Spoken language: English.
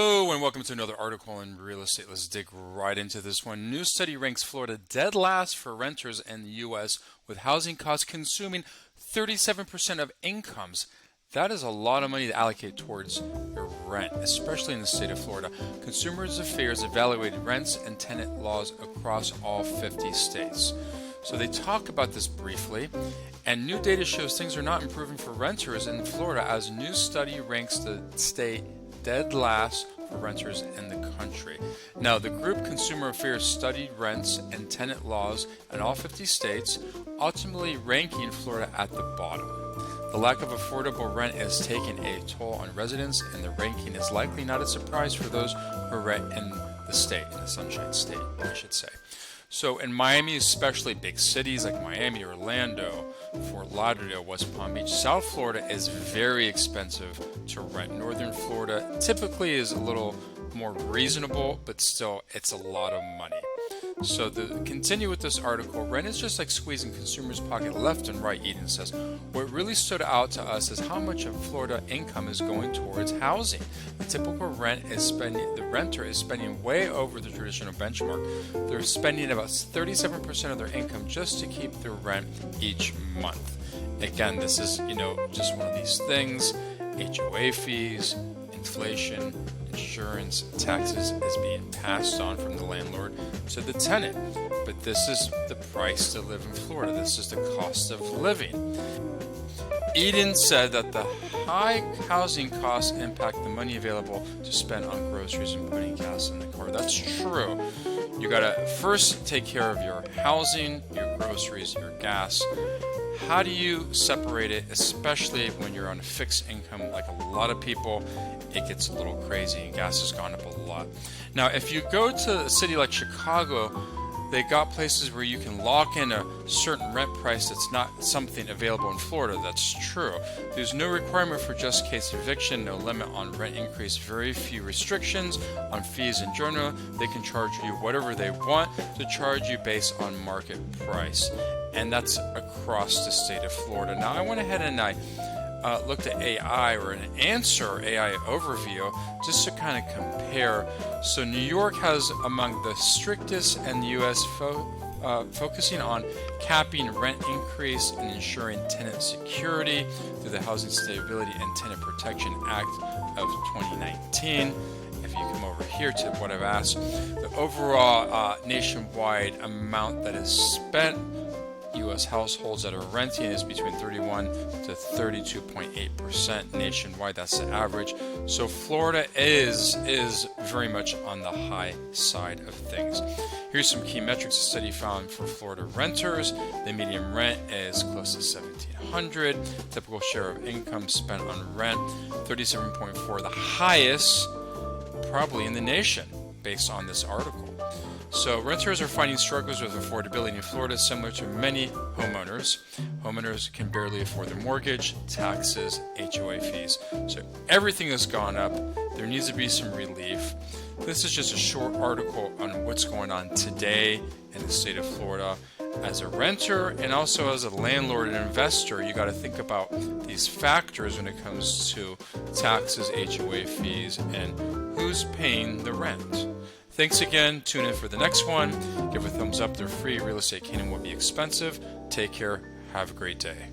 Hello and welcome to another article in real estate. Let's dig right into this one. New study ranks Florida dead last for renters in the U.S. with housing costs consuming 37% of incomes. That is a lot of money to allocate towards your rent, especially in the state of Florida. Consumers Affairs evaluated rents and tenant laws across all 50 states. So they talk about this briefly, and new data shows things are not improving for renters in Florida as a new study ranks the state dead last for renters in the country. Now, the group Consumer Affairs studied rents and tenant laws in all 50 states, ultimately ranking Florida at the bottom. The lack of affordable rent is taking a toll on residents, and the ranking is likely not a surprise for those who rent in the state, in the Sunshine State, I should say. So in Miami, especially big cities like Miami, Orlando, Fort Lauderdale, West Palm Beach, South Florida is very expensive to rent. Northern Florida typically is a little more reasonable, but still it's a lot of money. So to continue with this article, rent is just like squeezing consumers' pocket left and right, Eden says. What really stood out to us is how much of Florida income is going towards housing. The typical the renter is spending way over the traditional benchmark. They're spending about 37% of their income just to keep their rent each month. Again, this is, just one of these things. HOA fees, inflation, insurance, taxes is being passed on from the landlord to the tenant. But this is the price to live in Florida. This is the cost of living. Eden said that the high housing costs impact the money available to spend on groceries and putting gas in the car. That's true. You gotta first take care of your housing, your groceries, your gas. How do you separate it, especially when you're on a fixed income like a lot of people? It gets a little crazy and gas has gone up a lot. Now, if you go to a city like Chicago, they got places where you can lock in a certain rent price that's not something available in Florida. That's true. There's no requirement for just case eviction, no limit on rent increase, very few restrictions on fees in general. They can charge you whatever they want to charge you based on market price. And that's across the state of Florida. Now, I went ahead and I looked at AI or an answer AI overview just to kind of compare. So New York has among the strictest in the U.S. Focusing on capping rent increase and ensuring tenant security through the Housing Stability and Tenant Protection Act of 2019. If you come over here to what I've asked, the overall nationwide amount that is spent U.S. households that are renting is between 31 to 32.8% nationwide. That's the average. So Florida is very much on the high side of things. Here's some key metrics the study found for Florida renters. The median rent is close to $1,700. Typical share of income spent on rent, 37.4, the highest probably in the nation based on this article. So renters are finding struggles with affordability in Florida similar to many homeowners. Homeowners can barely afford their mortgage, taxes, HOA fees. So everything has gone up. There needs to be some relief. This is just a short article on what's going on today in the state of Florida. As a renter and also as a landlord and investor, you got to think about these factors when it comes to taxes, HOA fees, and who's paying the rent. Thanks again. Tune in for the next one. Give a thumbs up. They're free. Real estate can and will be expensive. Take care. Have a great day.